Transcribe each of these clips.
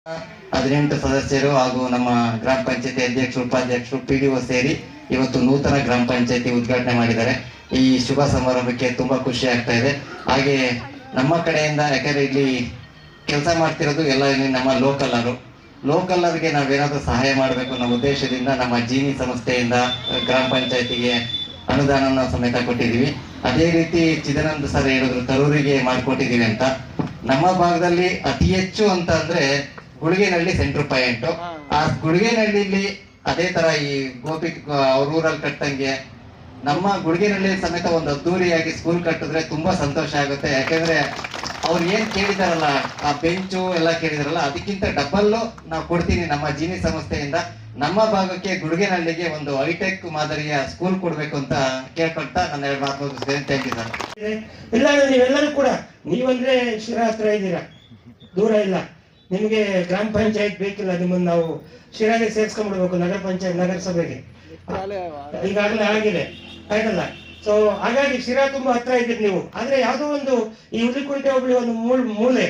18 ಸದಸ್ಯರು ಹಾಗೂ ನಮ್ಮ ಗ್ರಾಮ ಪಂಚಾಯತಿ ಅಧ್ಯಕ್ಷರು, ಉಪಾಧ್ಯಕ್ಷರು, PDO ಸೇರಿ ಇವತ್ತು ನೂತನ ಗ್ರಾಮ ಪಂಚಾಯತಿ ಉದ್ಘಾಟನೆ ಮಾಡಿದ್ದಾರೆ. ಈ ಶುಭ ಸಮಾರಂಭಕ್ಕೆ ತುಂಬಾ ಖುಷಿ ಆಗ್ತಾ ಇದೆ. ಹಾಗೆ ನಮ್ಮ ಕಡೆಯಿಂದ, ಯಾಕಂದ್ರೆ ಇಲ್ಲಿ ಕೆಲಸ ಮಾಡ್ತಿರೋದು ಎಲ್ಲ ನಮ್ಮ ಲೋಕಲ್ಗೆ ನಾವೇನಾದ್ರೂ ಸಹಾಯ ಮಾಡಬೇಕು ಅನ್ನೋ ಉದ್ದೇಶದಿಂದ ನಮ್ಮ ಜೀನಿ ಸಂಸ್ಥೆಯಿಂದ ಗ್ರಾಮ ಪಂಚಾಯತಿಗೆ ಅನುದಾನ ಸಮೇತ ಕೊಟ್ಟಿದ್ದೀವಿ. ಅದೇ ರೀತಿ ಚಿದಾನಂದ ಸರ್ ಹೇಳಿದ್ರು ತರೂರಿಗೆ ಮಾಡಿಕೊಟ್ಟಿದ್ದೀವಿ ಅಂತ. ನಮ್ಮ ಭಾಗದಲ್ಲಿ ಅತಿ ಹೆಚ್ಚು ಅಂತ ಅಂದ್ರೆ ಗುಳಿಗೆನಹಳ್ಳಿ ಸೆಂಟ್ರ್ ಪಾಯಿಂಟ್. ಆ ಗುಳಿಗೆನಹಳ್ಳಿಲಿ ಅದೇ ತರ ಈ ಗೋಪಿ ಅವ್ರ ಊರಲ್ಲಿ ಕಟ್ಟಂಗೆ ನಮ್ಮ ಗುಳಿಗೆನಹಳ್ಳಿ ಸಮೇತ ಒಂದು ಅದ್ದೂರಿಯಾಗಿ ಸ್ಕೂಲ್ ಕಟ್ಟಿದ್ರೆ ತುಂಬಾ ಸಂತೋಷ ಆಗುತ್ತೆ. ಯಾಕಂದ್ರೆ ಅವ್ರು ಏನ್ ಕೇಳಿದಾರಲ್ಲ, ಆ ಬೆಂಚು ಎಲ್ಲ ಕೇಳಿದಾರಲ್ಲ, ಅದಕ್ಕಿಂತ ಡಬಲ್ ನಾವು ಕೊಡ್ತೀನಿ ನಮ್ಮ ಜೀನಿ ಸಂಸ್ಥೆಯಿಂದ. ನಮ್ಮ ಭಾಗಕ್ಕೆ ಗುಳಿಗೆನಹಳ್ಳಿಗೆ ಒಂದು ಹೈಟೆಕ್ ಮಾದರಿಯ ಸ್ಕೂಲ್ ಕೊಡ್ಬೇಕು ಅಂತ ಕೇಳ್ಕೊಳ್ತಾ ನನ್ನ 2 ಮಾತು ಮುಗಿಸ್ತೇನೆ. Thank you sir. ಇಲ್ಲ, ನೀವೆಲ್ಲರೂ ಕೂಡ ನೀವಂದ್ರೆ ಶಿರಾ ಹತ್ರ ಇದ್ದೀರಾ, ದೂರ ಇಲ್ಲ. ನಿಮಗೆ ಗ್ರಾಮ ಪಂಚಾಯತ್ ಬೇಕಿಲ್ಲ, ನಿಮ್ಮನ್ನು ನಾವು ಶಿರಾಗೆ ಸೇರ್ಸ್ಕೊಂಡ್ಬಿಡ್ಬೇಕು ನಗರ ಪಂಚಾಯತ್ ನಗರಸಭೆಗೆ. ಈಗಾಗಲೇ ಆಗಿದೆ, ಆಯ್ತಲ್ಲ? ಸೊ ಹಾಗಾಗಿ ಶಿರಾ ತುಂಬಾ ಹತ್ರ ಇದ್ದೀರಿ ನೀವು. ಆದ್ರೆ ಯಾವ್ದೋ ಒಂದು ಈ ಹುಲಿಕುಂಟೆ ಹೋಬಳಿ ಒಂದು ಮೂಲೆ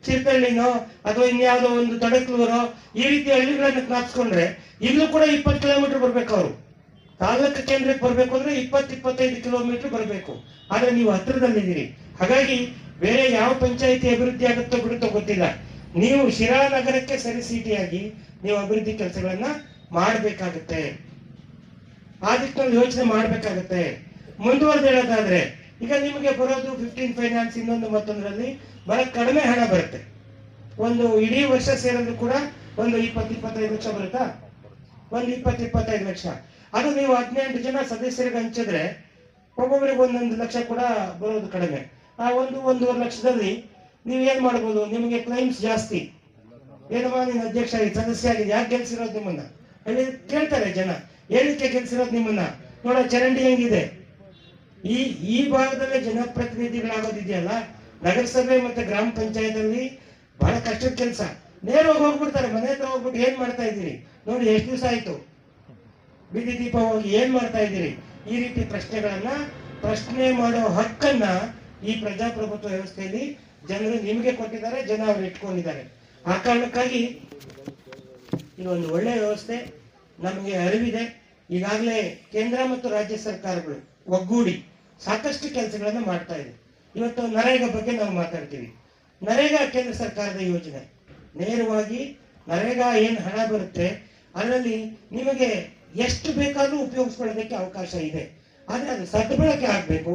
ಚಿರ್ತಳ್ಳಿನೋ ಅಥವಾ ಇನ್ಯಾವುದೋ ಒಂದು ತಡಕ್ಲೂರೋ ಈ ರೀತಿ ಹಳ್ಳಿಗಳನ್ನ ಜ್ಞಾಪಿಸ್ಕೊಂಡ್ರೆ ಇಲ್ಲೂ ಕೂಡ 20 ಕಿಲೋಮೀಟರ್ ಬರ್ಬೇಕು. ಅವರು ತಾಲೂಕು ಕೇಂದ್ರಕ್ಕೆ ಬರ್ಬೇಕು ಅಂದ್ರೆ 20-25 ಕಿಲೋಮೀಟರ್ ಬರ್ಬೇಕು. ಆದ್ರೆ ನೀವು ಹತ್ರದಲ್ಲಿದ್ದೀರಿ. ಹಾಗಾಗಿ ಬೇರೆ ಯಾವ ಪಂಚಾಯಿತಿ ಅಭಿವೃದ್ಧಿ ಆಗುತ್ತೋ ಬಿಡುತ್ತೋ ಗೊತ್ತಿಲ್ಲ, ನೀವು ಶಿರಾ ನಗರಕ್ಕೆ ಸರಿಸೀಟಿಯಾಗಿ ನೀವು ಅಭಿವೃದ್ಧಿ ಕೆಲಸಗಳನ್ನ ಮಾಡಬೇಕಾಗುತ್ತೆ. ಆ ದಿಕ್ಕಿನಲ್ಲಿ ಯೋಚನೆ ಮಾಡ್ಬೇಕಾಗತ್ತೆ. ಮುಂದುವರೆದು ಹೇಳೋದಾದ್ರೆ, ಈಗ ನಿಮಗೆ ಬರೋದು 15 ಫೈನಾನ್ಸ್ ಇನ್ನೊಂದು ಮತ್ತೊಂದರಲ್ಲಿ ಬಹಳ ಕಡಿಮೆ ಹಣ ಬರುತ್ತೆ. ಒಂದು ಇಡೀ ವರ್ಷ ಸೇರಿದ್ರು ಕೂಡ ಒಂದು 20-25 ಲಕ್ಷ ಬರುತ್ತಾ? ಒಂದು 20-25 ಲಕ್ಷ. ಅದು ನೀವು 18 ಜನ ಸದಸ್ಯರಿಗೆ ಹಂಚಿದ್ರೆ ಒಬ್ಬೊಬ್ಬರಿಗೆ 1 ಲಕ್ಷ ಕೂಡ ಬರೋದು ಕಡಿಮೆ. ಆ 1-1.5 ಲಕ್ಷದಲ್ಲಿ ನೀವು ಏನ್ ಮಾಡ್ಬೋದು? ನಿಮಗೆ ಕ್ಲೈಮ್ಸ್ ಜಾಸ್ತಿ. ಏನಮ್ಮ ನೀನು ಅಧ್ಯಕ್ಷ ಆಗಿ ಸದಸ್ಯ ಆಗಿದೆ, ಯಾಕೆ ಗೆಲ್ಸಿರೋದು ನಿಮ್ಮನ್ನ ಅಲ್ಲಿ ಕೇಳ್ತಾರೆ ಜನ. ಏನಕ್ಕೆ ಗೆಲ್ಸಿರೋದು ನಿಮ್ಮನ್ನ? ನೋಡೋ ಚರಂಡಿ ಹೆಂಗಿದೆ. ಈ ಭಾಗದಲ್ಲೇ ಜನಪ್ರತಿನಿಧಿಗಳಾಗೋದಿದೆಯಲ್ಲ, ನಗರಸಭೆ ಮತ್ತೆ ಗ್ರಾಮ ಪಂಚಾಯತ್ ಅಲ್ಲಿ ಬಹಳ ಕಷ್ಟದ ಕೆಲಸ. ನೇರವಾಗಿ ಹೋಗ್ಬಿಡ್ತಾರೆ, ಮನೆ ಹತ್ರ ಹೋಗ್ಬಿಟ್ಟು ಏನ್ ಮಾಡ್ತಾ ಇದ್ದೀರಿ ನೋಡಿ, ಎಷ್ಟು ದಿವಸ ಆಯ್ತು ಬೀದಿ ದೀಪ ಹೋಗಿ ಏನ್ ಮಾಡ್ತಾ ಇದ್ದೀರಿ? ಈ ರೀತಿ ಪ್ರಶ್ನೆ ಮಾಡೋ ಹಕ್ಕನ್ನ ಈ ಪ್ರಜಾಪ್ರಭುತ್ವ ವ್ಯವಸ್ಥೆಯಲ್ಲಿ ಜನರು ನಿಮಗೆ ಕೊಟ್ಟಿದ್ದಾರೆ, ಜನ ಅವ್ರು ಇಟ್ಕೊಂಡಿದ್ದಾರೆ. ಆ ಕಾರಣಕ್ಕಾಗಿ ಇದು ಒಂದು ಒಳ್ಳೆಯ ವ್ಯವಸ್ಥೆ, ನಮಗೆ ಅರಿವಿದೆ. ಈಗಾಗಲೇ ಕೇಂದ್ರ ಮತ್ತು ರಾಜ್ಯ ಸರ್ಕಾರಗಳು ಒಗ್ಗೂಡಿ ಸಾಕಷ್ಟು ಕೆಲಸಗಳನ್ನ ಮಾಡ್ತಾ ಇದೆ. ಇವತ್ತು ನರೇಗಾ ಬಗ್ಗೆ ನಾವು ಮಾತಾಡ್ತೀವಿ. ನರೇಗಾ ಕೇಂದ್ರ ಸರ್ಕಾರದ ಯೋಜನೆ. ನೇರವಾಗಿ ನರೇಗಾ ಏನ್ ಹಣ ಬರುತ್ತೆ ಅದರಲ್ಲಿ ನಿಮಗೆ ಎಷ್ಟು ಬೇಕಾದ್ರೂ ಉಪಯೋಗಿಸ್ಕೊಳ್ಳೋದಕ್ಕೆ ಅವಕಾಶ ಇದೆ. ಆದ್ರೆ ಅದು ಸದ್ಬಳಕೆ ಆಗ್ಬೇಕು.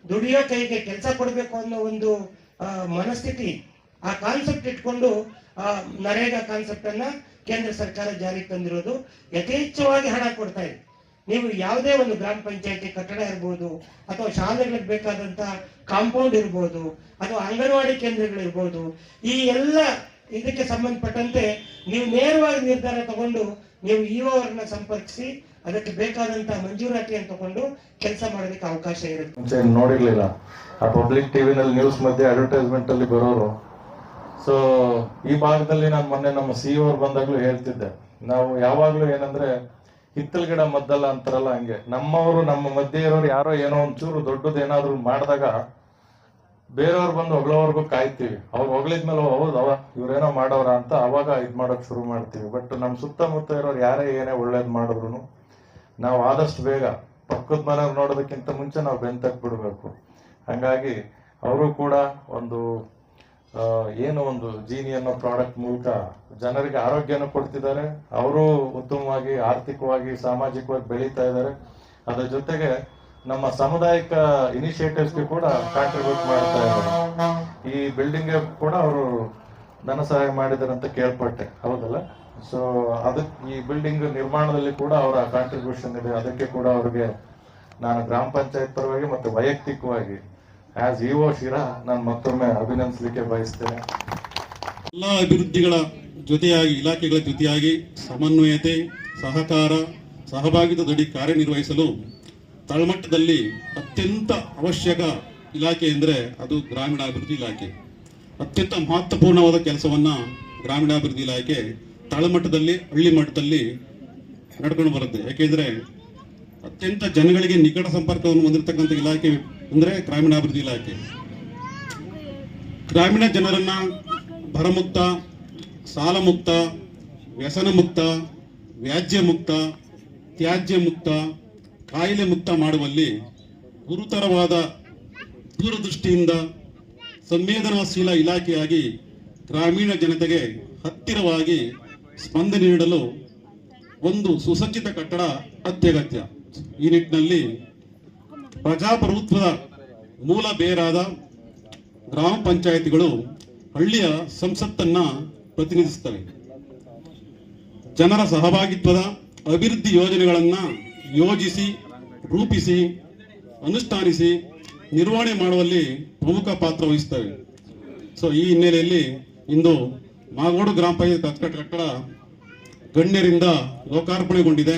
ದುಡಿಯೋ ಕೈಗೆ ಕೆಲಸ ಕೊಡಬೇಕು ಅನ್ನೋ ಒಂದು ಮನಸ್ಥಿತಿ, ಆ ಕಾನ್ಸೆಪ್ಟ್ ಇಟ್ಕೊಂಡು ನರೇಗಾ ಕಾನ್ಸೆಪ್ಟ್ ಅನ್ನ ಕೇಂದ್ರ ಸರ್ಕಾರ ಜಾರಿಗೆ ತಂದಿರೋದು. ಯಥೇಚ್ಛವಾಗಿ ಹಣ ಕೊಡ್ತಾ ಇದೆ. ನೀವು ಯಾವುದೇ ಒಂದು ಗ್ರಾಮ ಪಂಚಾಯತಿ ಕಟ್ಟಡ ಇರ್ಬೋದು, ಅಥವಾ ಶಾಲೆಗಳಿಗೆ ಬೇಕಾದಂತ ಕಾಂಪೌಂಡ್ ಇರ್ಬೋದು, ಅಥವಾ ಅಂಗನವಾಡಿ ಕೇಂದ್ರಗಳಿರ್ಬೋದು, ಈ ಎಲ್ಲ ಇದಕ್ಕೆ ಸಂಬಂಧಪಟ್ಟಂತೆ ನೀವು ನೇರವಾಗಿ ನಿರ್ಧಾರ ತಗೊಂಡು ನೀವು ಇಒ ಅವರನ್ನ ಸಂಪರ್ಕಿಸಿ ಅದಕ್ಕೆ ಬೇಕಾದಂತ ಮಂಜೂರಾತಿಯನ್ನು ತಗೊಂಡು ಕೆಲಸ ಮಾಡೋದಕ್ಕೆ ಅವಕಾಶ ಇರುತ್ತೆ. ನೋಡಿರ್ಲಿಲ್ಲ ಆ ಪಬ್ಲಿಕ್ ಟಿವಿನಲ್ಲಿ ನ್ಯೂಸ್ ಮಧ್ಯೆ ಅಡ್ವರ್ಟೈಸ್ಮೆಂಟ್ ಅಲ್ಲಿ ಬರೋರು. ಸೊ ಈ ಭಾಗದಲ್ಲಿ ನಾನು ಮೊನ್ನೆ ನಮ್ಮ CEO ಅವ್ರು ಬಂದಾಗ್ಲೂ ಹೇಳ್ತಿದ್ದೆ, ನಾವು ಯಾವಾಗ್ಲೂ ಏನಂದ್ರೆ ಹಿತ್ತಲ್ ಗಿಡ ಮದ್ದಲ್ಲ ಅಂತಾರಲ್ಲ, ಹಂಗೆ ನಮ್ಮವರು ನಮ್ಮ ಮಧ್ಯೆ ಇರೋರು ಯಾರೋ ಏನೋ ಒಂಚೂರು ದೊಡ್ಡದು ಏನಾದ್ರು ಮಾಡಿದಾಗ ಬೇರೆಯವ್ರು ಬಂದು ಹೊಗಳೋವರೆಗೂ ಕಾಯ್ತೀವಿ. ಅವ್ರು ಹೊಗಳಿದ್ಮೇಲೆ ಹೌದು ಇವ್ರೇನೋ ಮಾಡೋರ ಅಂತ ಅವಾಗ ಇದ್ ಮಾಡೋಕ್ ಶುರು ಮಾಡ್ತೀವಿ. ಬಟ್ ನಮ್ ಸುತ್ತಮುತ್ತ ಇರೋರು ಯಾರೇ ಏನೇ ಒಳ್ಳೇದ್ ಮಾಡಿದ್ರು ನಾವು ಆದಷ್ಟು ಬೇಗ ಪಕ್ಕದ ಮನೆಯವ್ರು ನೋಡೋದಕ್ಕಿಂತ ಮುಂಚೆ ನಾವು ಬೆಂತಕ್ ಬಿಡ್ಬೇಕು. ಹಂಗಾಗಿ ಅವರು ಕೂಡ ಒಂದು ಏನು ಒಂದು ಜೀನಿ ಅನ್ನೋ ಪ್ರಾಡಕ್ಟ್ ಮೂಲಕ ಜನರಿಗೆ ಆರೋಗ್ಯನೂ ಕೊಡ್ತಿದ್ದಾರೆ. ಅವರು ಉತ್ತಮವಾಗಿ ಆರ್ಥಿಕವಾಗಿ ಸಾಮಾಜಿಕವಾಗಿ ಬೆಳೀತಾ ಇದ್ದಾರೆ. ಅದರ ಜೊತೆಗೆ ನಮ್ಮ ಸಾಮುದಾಯಿಕ ಇನಿಷಿಯೇಟಿವ್ಸ್ಗೆ ಕೂಡ ಕಾಂಟ್ರಿಬ್ಯೂಟ್ ಮಾಡ್ತಾ ಇದ್ದಾರೆ. ಈ ಬಿಲ್ಡಿಂಗ್ ಕೂಡ ಅವರು ಧನ ಸಹಾಯ ಮಾಡಿದ್ದಾರೆ ಅಂತ ಕೇಳ್ಪಟ್ಟೆ, ಹೌದಲ್ಲ? ಸೊ ಅದಕ್ಕೆ ಈ ಬಿಲ್ಡಿಂಗ್ ನಿರ್ಮಾಣದಲ್ಲಿ ಕೂಡ ಅವರ ಕಾಂಟ್ರಿಬ್ಯೂಷನ್ ಇದೆ. ಅದಕ್ಕೆ ಕೂಡ ಅವ್ರಿಗೆ ನಾನು ಗ್ರಾಮ ಪಂಚಾಯತ್ ಪರವಾಗಿ ಮತ್ತು ವೈಯಕ್ತಿಕವಾಗಿ ಆಸ್ ಇಒ ಶಿರಾ ನಾನು ಮತ್ತೊಮ್ಮೆ ಅಭಿನಂದಿಸಲಿಕ್ಕೆ ಬಯಸ್ತೇನೆ. ಎಲ್ಲ ಅಭಿವೃದ್ಧಿಗಳ ಜೊತೆಯಾಗಿ, ಇಲಾಖೆಗಳ ಜೊತೆಯಾಗಿ ಸಮನ್ವಯತೆ, ಸಹಕಾರ, ಸಹಭಾಗಿತ್ವದಡಿ ಕಾರ್ಯನಿರ್ವಹಿಸಲು ತಳಮಟ್ಟದಲ್ಲಿ ಅತ್ಯಂತ ಅವಶ್ಯಕ ಇಲಾಖೆ ಎಂದರೆ ಅದು ಗ್ರಾಮೀಣಾಭಿವೃದ್ಧಿ ಇಲಾಖೆ. ಅತ್ಯಂತ ಮಹತ್ವಪೂರ್ಣವಾದ ಕೆಲಸವನ್ನು ಗ್ರಾಮೀಣಾಭಿವೃದ್ಧಿ ಇಲಾಖೆ ತಳಮಟ್ಟದಲ್ಲಿ, ಹಳ್ಳಿ ಮಟ್ಟದಲ್ಲಿ ನಡ್ಕೊಂಡು ಬರುತ್ತೆ. ಯಾಕೆಂದರೆ ಅತ್ಯಂತ ಜನಗಳಿಗೆ ನಿಕಟ ಸಂಪರ್ಕವನ್ನು ಹೊಂದಿರತಕ್ಕಂಥ ಇಲಾಖೆ ಅಂದರೆ ಗ್ರಾಮೀಣಾಭಿವೃದ್ಧಿ ಇಲಾಖೆ. ಗ್ರಾಮೀಣ ಜನರನ್ನ ಭರಮುಕ್ತ, ಸಾಲಮುಕ್ತ, ವ್ಯಸನ ಮುಕ್ತ, ವ್ಯಾಜ್ಯ ಮುಕ್ತ, ತ್ಯಾಜ್ಯ ಮುಕ್ತ, ಕಾಯಿಲೆ ಮುಕ್ತ ಮಾಡುವಲ್ಲಿ ಗುರುತರವಾದ ದೂರದೃಷ್ಟಿಯಿಂದ ಸಂವೇದನಾಶೀಲ ಇಲಾಖೆಯಾಗಿ ಗ್ರಾಮೀಣ ಜನತೆಗೆ ಹತ್ತಿರವಾಗಿ ಸ್ಪಂದನೆ ನೀಡಲು ಒಂದು ಸುಸಜ್ಜಿತ ಕಟ್ಟಡ ಅತ್ಯಗತ್ಯ. ಈ ನಿಟ್ಟಿನಲ್ಲಿ ಪ್ರಜಾಪ್ರಭುತ್ವದ ಮೂಲ ಬೇರಾದ ಗ್ರಾಮ ಪಂಚಾಯಿತಿಗಳು ಹಳ್ಳಿಯ ಸಂಸತ್ತನ್ನ ಪ್ರತಿನಿಧಿಸುತ್ತವೆ. ಜನರ ಸಹಭಾಗಿತ್ವದ ಅಭಿವೃದ್ಧಿ ಯೋಜನೆಗಳನ್ನು ಯೋಜಿಸಿ, ರೂಪಿಸಿ, ಅನುಷ್ಠಾನಿಸಿ, ನಿರ್ವಹಣೆ ಮಾಡುವಲ್ಲಿ ಪ್ರಮುಖ ಪಾತ್ರ ವಹಿಸುತ್ತವೆ. ಸೊ ಈ ಹಿನ್ನೆಲೆಯಲ್ಲಿ ಇಂದು ಮಾಗೋಡು ಗ್ರಾಮ ಪಂಚಾಯತ್ ಕಟ್ಟಡ ಗಣ್ಯರಿಂದ ಲೋಕಾರ್ಪಣೆಗೊಂಡಿದೆ.